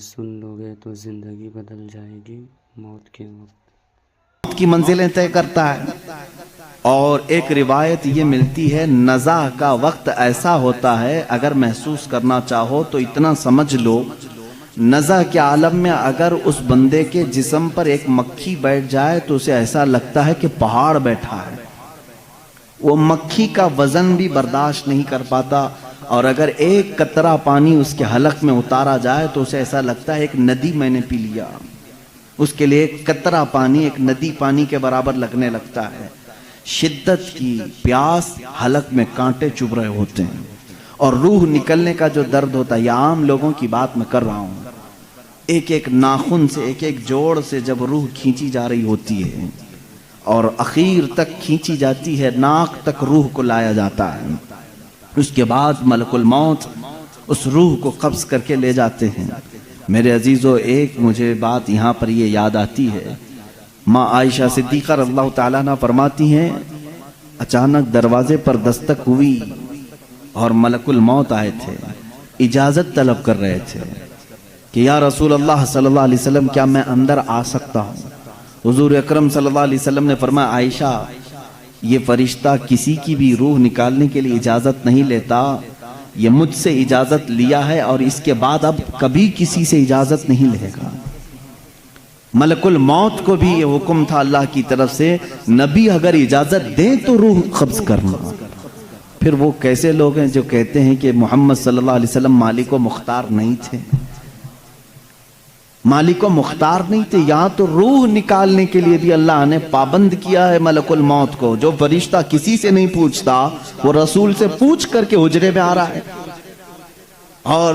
سن لو گے تو زندگی بدل جائے گی موت کے وقت کی منزلیں طے کرتا ہے۔ اور ایک روایت یہ ملتی ہے نزع کا وقت ایسا ہوتا ہے اگر محسوس کرنا چاہو تو اتنا سمجھ لو، نزع کے عالم میں اگر اس بندے کے جسم پر ایک مکھی بیٹھ جائے تو اسے ایسا لگتا ہے کہ پہاڑ بیٹھا ہے، وہ مکھی کا وزن بھی برداشت نہیں کر پاتا، اور اگر ایک قطرہ پانی اس کے حلق میں اتارا جائے تو اسے ایسا لگتا ہے ایک ندی میں نے پی لیا، اس کے لیے ایک قطرہ پانی ایک ندی پانی کے برابر لگنے لگتا ہے۔ شدت کی پیاس، حلق میں کانٹے چبھ رہے ہوتے ہیں، اور روح نکلنے کا جو درد ہوتا ہے، یہ عام لوگوں کی بات میں کر رہا ہوں، ایک ایک ناخن سے ایک ایک جوڑ سے جب روح کھینچی جا رہی ہوتی ہے اور اخیر تک کھینچی جاتی ہے، ناک تک روح کو لایا جاتا ہے، اس کے بعد ملک الموت اس روح کو قبض کر کے لے جاتے ہیں۔ میرے عزیزو، ایک مجھے بات یہاں پر یہ یاد آتی ہے، ماں عائشہ صدیقہ رضی اللہ تعالیٰ عنہ فرماتی ہیں اچانک دروازے پر دستک ہوئی اور ملک الموت آئے تھے، اجازت طلب کر رہے تھے کہ یا رسول اللہ صلی اللہ علیہ وسلم کیا میں اندر آ سکتا ہوں؟ حضور اکرم صلی اللہ علیہ وسلم نے فرمایا عائشہ یہ فرشتہ کسی کی بھی روح نکالنے کے لیے اجازت نہیں لیتا، یہ مجھ سے اجازت لیا ہے اور اس کے بعد اب کبھی کسی سے اجازت نہیں لے گا۔ ملک الموت کو بھی یہ حکم تھا اللہ کی طرف سے، نبی اگر اجازت دیں تو روح قبض کرنا۔ پھر وہ کیسے لوگ ہیں جو کہتے ہیں کہ محمد صلی اللہ علیہ وسلم مالک و مختار نہیں تھے؟ مالک و مختار نہیں تھے، یہاں تو روح نکالنے کے لیے بھی اللہ نے پابند کیا ہے ملک الموت کو، جو فرشتہ کسی سے نہیں پوچھتا وہ رسول سے پوچھ کر کے حجرے میں آ رہا ہے۔ اور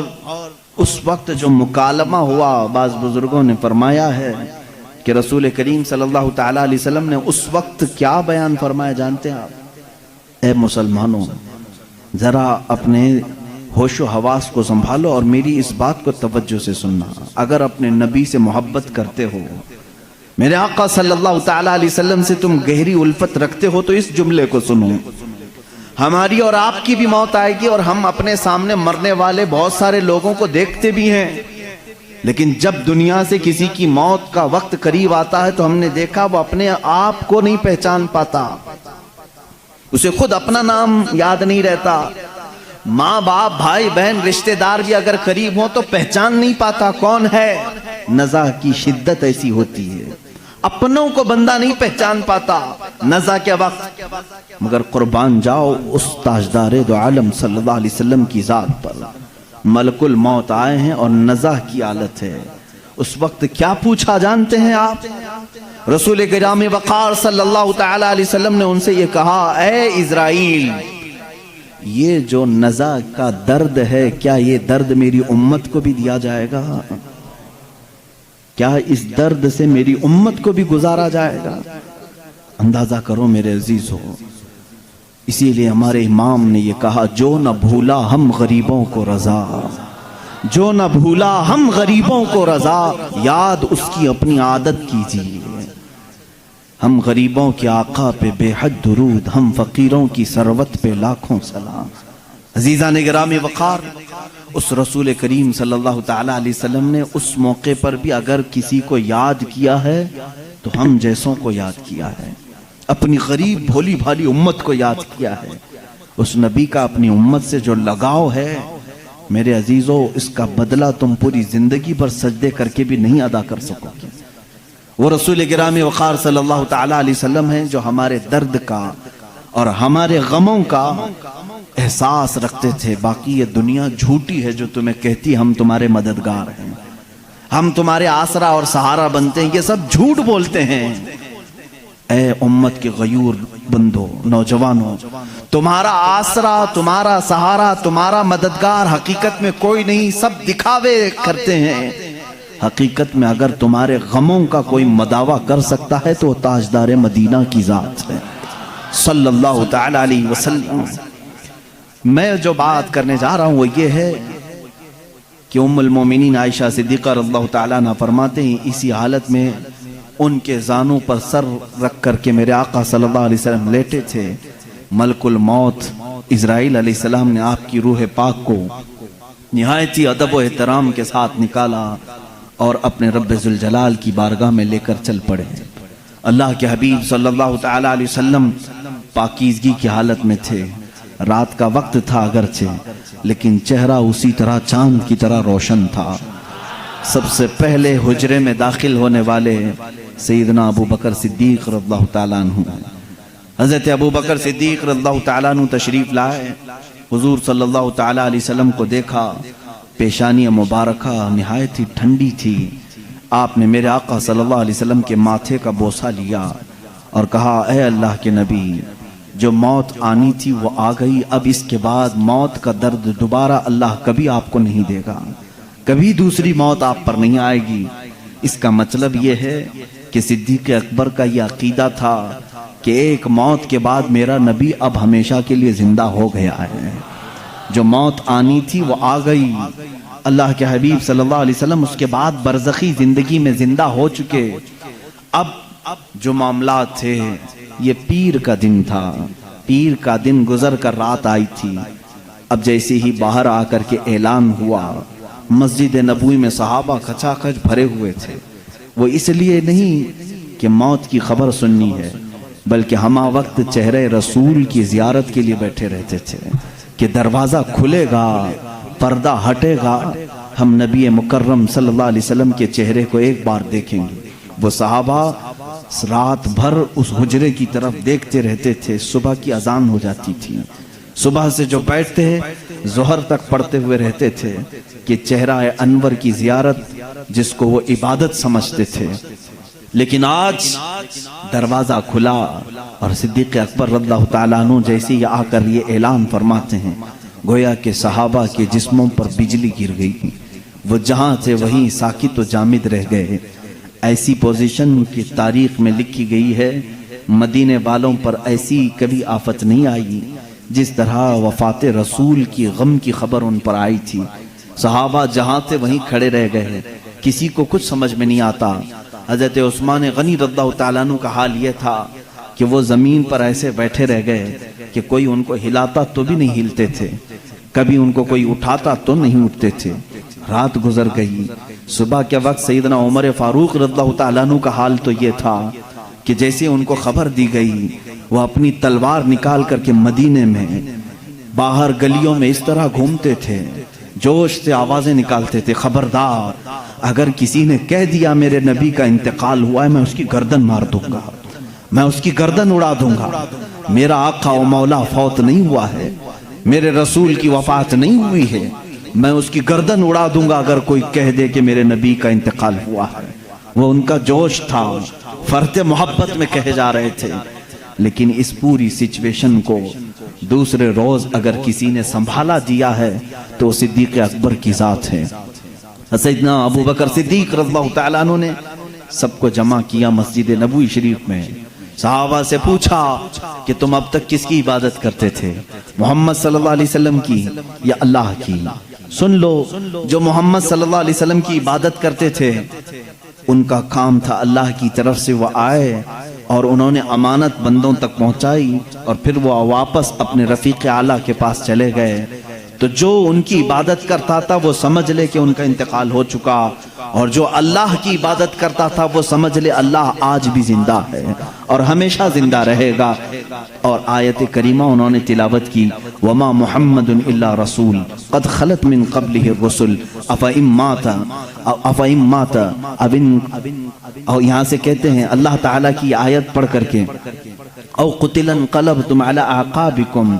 اس وقت جو مکالمہ ہوا، بعض بزرگوں نے فرمایا ہے کہ رسول کریم صلی اللہ تعالیٰ علیہ وسلم نے اس وقت کیا بیان فرمایا جانتے ہیں آپ؟ اے مسلمانوں، ذرا اپنے ہوش و حواس کو سنبھالو اور میری اس بات کو توجہ سے سننا، اگر اپنے نبی سے محبت کرتے ہو، میرے آقا صلی اللہ تعالیٰ علیہ وسلم سے تم گہری الفت رکھتے ہو تو اس جملے کو سنو، ہماری اور آپ کی بھی موت آئے گی اور ہم اپنے سامنے مرنے والے بہت سارے لوگوں کو دیکھتے بھی ہیں، لیکن جب دنیا سے کسی کی موت کا وقت قریب آتا ہے تو ہم نے دیکھا وہ اپنے آپ کو نہیں پہچان پاتا، اسے خود اپنا نام یاد نہیں رہتا، ماں باپ بھائی بہن رشتہ دار بھی اگر قریب ہوں تو پہچان نہیں پاتا کون ہے۔ نزع کی شدت ایسی ہوتی ہے، اپنوں کو بندہ نہیں پہچان پاتا نزع کے وقت، مگر قربان جاؤ اس تاجدار دو عالم صلی اللہ علیہ وسلم کی ذات پر، ملک الموت آئے ہیں اور نزع کی حالت ہے۔ اس وقت کیا پوچھا جانتے ہیں آپ؟ رسول کرام وقار صلی اللہ تعالی علیہ وسلم نے ان سے یہ کہا، اے اسرائیل، یہ جو نزع کا درد ہے کیا یہ درد میری امت کو بھی دیا جائے گا؟ کیا اس درد سے میری امت کو بھی گزارا جائے گا؟ اندازہ کرو میرے عزیز ہو، اسی لیے ہمارے امام نے یہ کہا، جو نہ بھولا ہم غریبوں کو رضا، جو نہ بھولا ہم غریبوں کو رضا، یاد اس کی اپنی عادت کیجیے۔ ہم غریبوں کے آقا پہ بے حد درود، ہم فقیروں کی ثروت پہ لاکھوں سلام۔ عزیزان گرامی وقار، اس رسول کریم صلی اللہ تعالیٰ علیہ وسلم نے اس موقع پر بھی اگر کسی کو یاد کیا ہے تو ہم جیسوں کو یاد کیا ہے، اپنی غریب بھولی بھالی امت کو یاد کیا ہے۔ اس نبی کا اپنی امت سے جو لگاؤ ہے میرے عزیزو، اس کا بدلہ تم پوری زندگی پر سجدے کر کے بھی نہیں ادا کر سکو گے۔ وہ رسول گرامی وقار صلی اللہ تعالیٰ علیہ وسلم ہیں جو ہمارے درد کا اور ہمارے غموں کا احساس رکھتے تھے۔ باقی یہ دنیا جھوٹی ہے جو تمہیں کہتی ہم تمہارے مددگار ہیں، ہم تمہارے آسرا اور سہارا بنتے ہیں، یہ سب جھوٹ بولتے ہیں۔ اے امت کے غیور بندو، نوجوانوں، تمہارا آسرا، تمہارا سہارا، تمہارا مددگار حقیقت میں کوئی نہیں، سب دکھاوے کرتے ہیں۔ حقیقت میں اگر تمہارے غموں کا کوئی مداوع کر سکتا ہے تو تاجدار مدینہ کی ذات ہے صلی اللہ تعالی علیہ وسلم۔ میں جو بات کرنے جا رہا ہوں وہ یہ ہے کہ ام المومنین عائشہ صدیقہ رضی اللہ تعالیٰ عنہ فرماتے ہیں، اسی حالت میں ان کے زانوں پر سر رکھ کر کے میرے آقا صلی اللہ علیہ وسلم لیٹے تھے، ملک الموت اسرائیل علیہ السلام نے آپ کی روح پاک کو نہایت ہی ادب و احترام کے ساتھ نکالا، اور اپنے رب ذوالجلال کی بارگاہ میں لے کر چل پڑے۔ اللہ کے حبیب صلی اللہ تعالی علیہ وسلم پاکیزگی کی حالت میں تھے، رات کا وقت تھا اگرچہ، لیکن چہرہ اسی طرح چاند کی طرح روشن تھا۔ سب سے پہلے حجرے میں داخل ہونے والے سیدنا ابو بکر صدیق رضی اللہ تعالیٰ عنہ، حضرت ابو بکر صدیق رضی اللہ تعالیٰ عنہ تشریف لائے۔ حضور صلی اللہ تعالیٰ علیہ وسلم کو دیکھا، پیشانی مبارکہ نہایت ہی ٹھنڈی تھی۔ آپ نے میرے آقا صلی اللہ علیہ وسلم کے ماتھے کا بوسہ لیا اور کہا، اے اللہ کے نبی، جو موت آنی تھی وہ آ گئی، اب اس کے بعد موت کا درد دوبارہ اللہ کبھی آپ کو نہیں دے گا، کبھی دوسری موت آپ پر نہیں آئے گی۔ اس کا مطلب یہ ہے کہ صدیق اکبر کا یہ عقیدہ تھا کہ ایک موت کے بعد میرا نبی اب ہمیشہ کے لیے زندہ ہو گیا ہے، جو موت آنی تھی وہ آ گئی۔ اللہ کے حبیب صلی اللہ علیہ وسلم اس کے بعد برزخی زندگی میں زندہ ہو چکے۔ اب جو معاملات تھے، یہ پیر کا دن تھا، پیر کا دن گزر کر رات آئی تھی۔ اب جیسے ہی باہر آ کر کے اعلان ہوا، مسجد نبوی میں صحابہ کھچا کھچ بھرے ہوئے تھے۔ وہ اس لیے نہیں کہ موت کی خبر سننی ہے، بلکہ ہمہ وقت چہرے رسول کی زیارت کے لیے بیٹھے رہتے تھے کہ دروازہ کھلے گا، پردہ ہٹے گا، ہم نبی مکرم صلی اللہ علیہ وسلم کے چہرے کو ایک بار دیکھیں گے۔ وہ صحابہ رات بھر اس حجرے کی طرف دیکھتے رہتے تھے۔ صبح کی اذان ہو جاتی تھی، صبح سے جو بیٹھتے ظہر تک پڑھتے ہوئے رہتے تھے کہ چہرہ انور کی زیارت جس کو وہ عبادت سمجھتے تھے۔ لیکن آج دروازہ کھلا اور صدیق اکبر رضی اللہ تعالیٰ عنہ جیسے ہی آ کر یہ اعلان فرماتے ہیں، گویا کہ صحابہ کے جسموں پر بجلی گر گئی، وہ جہاں تھے وہیں ساکت و جامد رہ گئے۔ ایسی پوزیشن کی تاریخ میں لکھی گئی ہے، مدینے والوں پر ایسی کبھی آفت نہیں آئی جس طرح وفات رسول کی غم کی خبر ان پر آئی تھی۔ صحابہ جہاں تھے وہیں کھڑے رہ گئے، کسی کو کچھ سمجھ میں نہیں آتا۔ حضرت عثمان غنی رضی اللہ تعالیٰ عنہ کا حال یہ تھا کہ وہ زمین پر ایسے بیٹھے رہ گئے کہ کوئی ان کو ہلاتا تو بھی نہیں ہلتے تھے، کبھی ان کو کوئی اٹھاتا تو نہیں اٹھتے تھے۔ رات گزر گئی، صبح کے وقت سیدنا عمر فاروق رضی اللہ تعالیٰ عنہ کا حال تو یہ تھا کہ جیسے ان کو خبر دی گئی، وہ اپنی تلوار نکال کر کے مدینے میں باہر گلیوں میں اس طرح گھومتے تھے، جوش سے آوازیں نکالتے تھے، خبردار اگر کسی نے کہہ دیا میرے نبی کا انتقال ہوا ہے، میں اس کی گردن مار دوں گا، میں اس کی گردن اڑا دوں گا۔ میرا آقا و مولا فوت نہیں ہوا ہے، میرے رسول کی وفات نہیں ہوئی ہے، میں اس کی گردن اڑا دوں گا اگر کوئی کہہ دے کہ میرے نبی کا انتقال ہوا ہے۔ وہ ان کا جوش تھا، فرط محبت میں کہے جا رہے تھے۔ لیکن اس پوری سچویشن کو دوسرے روز اگر کسی نے سنبھالا دیا ہے تو صدیق اکبر کی ذات ہے۔ سیدنا ابو بکر صدیق رضی اللہ تعالیٰ عنہ نے سب کو جمع کیا مسجد نبوی شریف میں۔ صحابہ سے پوچھا کہ تم اب تک کس کی عبادت کرتے تھے، محمد صلی اللہ علیہ وسلم کی یا اللہ کی؟ سن لو، جو محمد صلی اللہ علیہ وسلم کی عبادت کرتے تھے ان کا کام تھا اللہ کی طرف سے وہ آئے اور انہوں نے امانت بندوں تک پہنچائی اور پھر وہ واپس اپنے رفیق اعلیٰ کے پاس چلے گئے۔ تو جو ان کی عبادت کرتا تھا وہ سمجھ لے کہ ان کا انتقال ہو چکا، اور جو اللہ کی عبادت کرتا تھا وہ سمجھ لے اللہ آج بھی زندہ ہے اور ہمیشہ زندہ رہے گا۔ اور آیت کریمہ انہوں نے تلاوت کی، وَمَا مُحَمَّدٌ إِلَّا رَسُولٌ قَدْ خَلَتْ مِن قَبْلِهِ الرُّسُلُ أَفَإِن مَّاتَ اور یہاں سے کہتے ہیں اللہ تعالیٰ کی آیت پڑھ کر کے، أَوْ قُتِلَ انقلبتم عَلَىٰ أَعْقَابِكُمْ،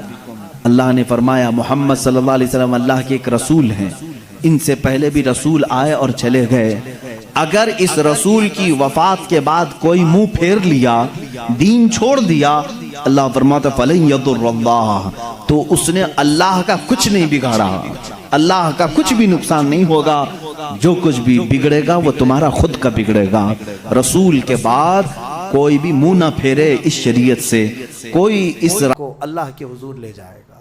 اللہ نے فرمایا محمد صلی اللہ علیہ وسلم اللہ کے ایک رسول ہیں، ان سے پہلے بھی رسول آئے اور چلے گئے، اگر اس رسول کی وفات کے بعد کوئی منہ پھیر لیا، دین چھوڑ دیا، اللہ فرماتا فَلَن يَضُرَّ اللَّهَ، تو اس نے اللہ کا کچھ نہیں بگاڑا، اللہ کا کچھ بھی نقصان نہیں ہوگا، جو کچھ بھی بگڑے گا وہ تمہارا خود کا بگڑے گا۔ رسول کے بعد کوئی بھی منہ نہ پھیرے اس شریعت سے، کوئی اس کو اللہ کے حضور لے جائے گا۔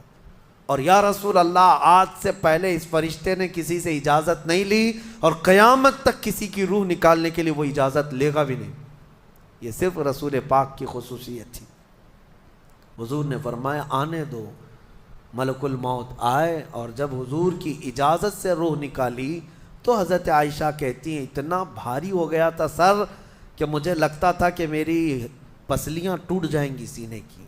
اور یا رسول اللہ، آج سے پہلے اس فرشتے نے کسی سے اجازت نہیں لی اور قیامت تک کسی کی روح نکالنے کے لیے وہ اجازت لے گا بھی نہیں، یہ صرف رسول پاک کی خصوصیت تھی۔ حضور نے فرمایا آنے دو، ملک الموت آئے، اور جب حضور کی اجازت سے روح نکالی تو حضرت عائشہ کہتی ہیں اتنا بھاری ہو گیا تھا سر کہ مجھے لگتا تھا کہ میری پسلیاں ٹوٹ جائیں گی سینے کی.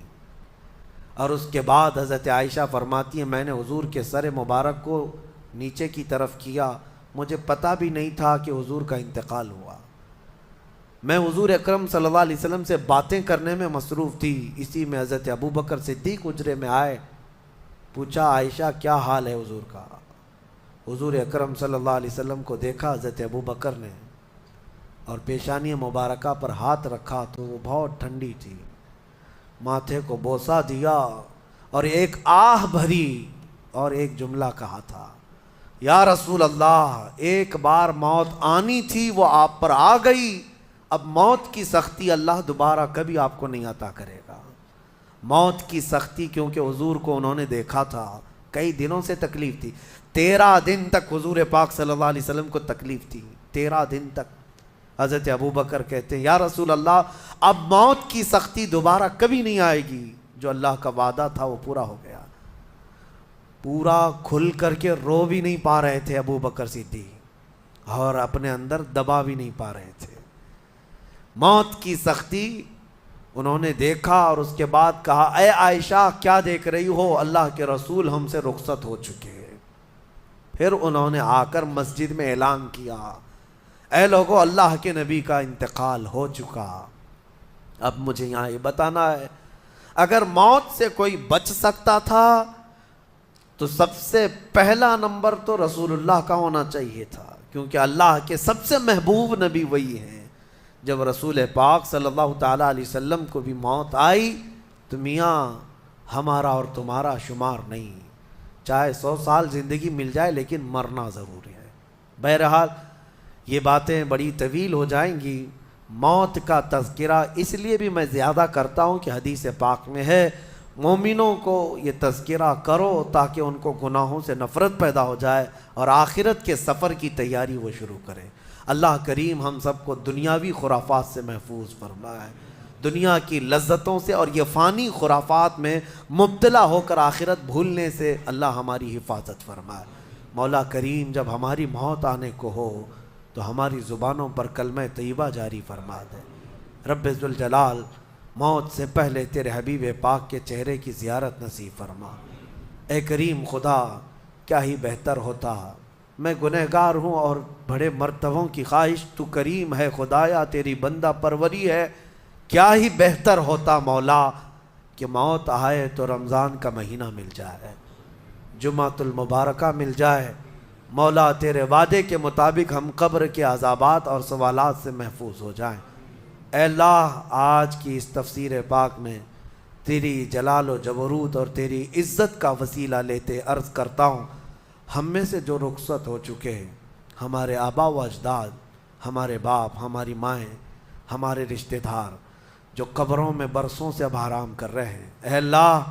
اور اس کے بعد حضرت عائشہ فرماتی ہیں میں نے حضور کے سر مبارک کو نیچے کی طرف کیا, مجھے پتہ بھی نہیں تھا کہ حضور کا انتقال ہوا. میں حضور اکرم صلی اللہ علیہ وسلم سے باتیں کرنے میں مصروف تھی, اسی میں حضرت ابو بکر صدیق حجرے میں آئے, پوچھا عائشہ کیا حال ہے حضور کا. حضور اکرم صلی اللہ علیہ وسلم کو دیکھا حضرت ابو بکر نے اور پیشانی مبارکہ پر ہاتھ رکھا تو وہ بہت ٹھنڈی تھی, ماتھے کو بوسہ دیا اور ایک آہ بھری اور ایک جملہ کہا تھا, یا رسول اللہ ایک بار موت آنی تھی وہ آپ پر آ گئی, اب موت کی سختی اللہ دوبارہ کبھی آپ کو نہیں عطا کرے گا. موت کی سختی کیونکہ حضور کو انہوں نے دیکھا تھا, کئی دنوں سے تکلیف تھی, 13 دن تک حضور پاک صلی اللہ علیہ وسلم کو تکلیف تھی, 13 دن تک. حضرت ابو بکر کہتے ہیں یا رسول اللہ اب موت کی سختی دوبارہ کبھی نہیں آئے گی, جو اللہ کا وعدہ تھا وہ پورا ہو گیا. پورا کھل کر کے رو بھی نہیں پا رہے تھے ابو بکر صدیق اور اپنے اندر دبا بھی نہیں پا رہے تھے. موت کی سختی انہوں نے دیکھا اور اس کے بعد کہا اے عائشہ کیا دیکھ رہی ہو, اللہ کے رسول ہم سے رخصت ہو چکے ہیں. پھر انہوں نے آ کر مسجد میں اعلان کیا اے لوگو اللہ کے نبی کا انتقال ہو چکا. اب مجھے یہاں یہ بتانا ہے اگر موت سے کوئی بچ سکتا تھا تو سب سے پہلا نمبر تو رسول اللہ کا ہونا چاہیے تھا, کیونکہ اللہ کے سب سے محبوب نبی وہی ہیں. جب رسول پاک صلی اللہ تعالیٰ علیہ وسلم کو بھی موت آئی تو میاں ہمارا اور تمہارا شمار نہیں, چاہے 100 سال زندگی مل جائے لیکن مرنا ضروری ہے. بہرحال یہ باتیں بڑی طویل ہو جائیں گی. موت کا تذکرہ اس لیے بھی میں زیادہ کرتا ہوں کہ حدیث پاک میں ہے مومنوں کو یہ تذکرہ کرو تاکہ ان کو گناہوں سے نفرت پیدا ہو جائے اور آخرت کے سفر کی تیاری وہ شروع کریں. اللہ کریم ہم سب کو دنیاوی خرافات سے محفوظ فرمائے, دنیا کی لذتوں سے اور یہ فانی خرافات میں مبتلا ہو کر آخرت بھولنے سے اللہ ہماری حفاظت فرمائے. مولا کریم جب ہماری موت آنے کو ہو تو ہماری زبانوں پر کلمہ طیبہ جاری فرما دے. رب ذوالجلال موت سے پہلے تیرے حبیب پاک کے چہرے کی زیارت نصیب فرما. اے کریم خدا کیا ہی بہتر ہوتا, میں گنہگار ہوں اور بڑے مرتبوں کی خواہش, تو کریم ہے خدایا تیری بندہ پروری ہے, کیا ہی بہتر ہوتا مولا کہ موت آئے تو رمضان کا مہینہ مل جائے, جمعۃ المبارکہ مل جائے. مولا تیرے وعدے کے مطابق ہم قبر کے عذابات اور سوالات سے محفوظ ہو جائیں. اے اللہ آج کی اس تفسیر پاک میں تیری جلال و جبروت اور تیری عزت کا وسیلہ لیتے عرض کرتا ہوں ہم میں سے جو رخصت ہو چکے ہیں, ہمارے آبا و اجداد, ہمارے باپ, ہماری مائیں, ہمارے رشتہ دار جو قبروں میں برسوں سے اب آرام کر رہے ہیں, اے اللہ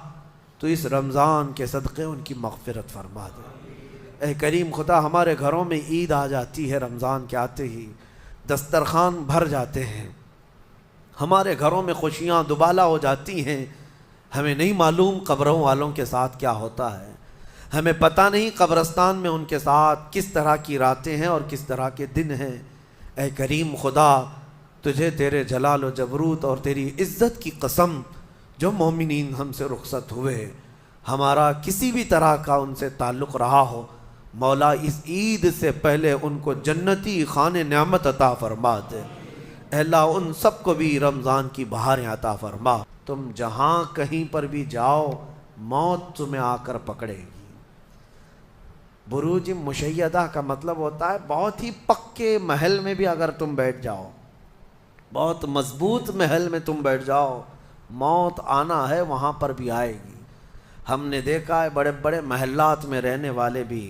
تو اس رمضان کے صدقے ان کی مغفرت فرما دے. اے کریم خدا ہمارے گھروں میں عید آ جاتی ہے, رمضان کے آتے ہی دسترخوان بھر جاتے ہیں, ہمارے گھروں میں خوشیاں دوبالا ہو جاتی ہیں. ہمیں نہیں معلوم قبروں والوں کے ساتھ کیا ہوتا ہے, ہمیں پتہ نہیں قبرستان میں ان کے ساتھ کس طرح کی راتیں ہیں اور کس طرح کے دن ہیں. اے کریم خدا تجھے تیرے جلال و جبروت اور تیری عزت کی قسم, جو مومنین ہم سے رخصت ہوئے ہمارا کسی بھی طرح کا ان سے تعلق رہا ہو, مولا اس عید سے پہلے ان کو جنتی خانے نعمت عطا فرما دے. اے اللہ ان سب کو بھی رمضان کی بہاریں عطا فرما. تم جہاں کہیں پر بھی جاؤ موت تمہیں آ کر پکڑے گی. بروج مشیدہ کا مطلب ہوتا ہے بہت ہی پکے محل میں بھی اگر تم بیٹھ جاؤ, بہت مضبوط محل میں تم بیٹھ جاؤ, موت آنا ہے وہاں پر بھی آئے گی. ہم نے دیکھا ہے بڑے بڑے محلات میں رہنے والے بھی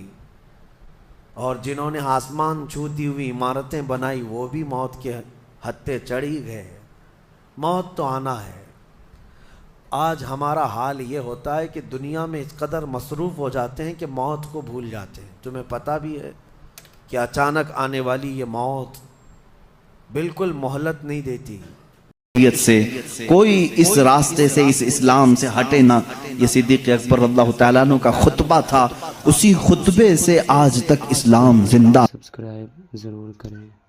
اور جنہوں نے آسمان چھوتی ہوئی عمارتیں بنائی وہ بھی موت کے ہتھے چڑھی گئے. موت تو آنا ہے. آج ہمارا حال یہ ہوتا ہے کہ دنیا میں اس قدر مصروف ہو جاتے ہیں کہ موت کو بھول جاتے ہیں. تمہیں پتہ بھی ہے کہ اچانک آنے والی یہ موت بالکل مہلت نہیں دیتی. سے کوئی اس راستے سے اس اسلام سے ہٹے نہ. یہ صدیق اکبر اللہ تعالیٰ عنہ کا خطبہ تھا, اسی خطبے سے آج تک اسلام زندہ. سبسکرائب ضرور کریں.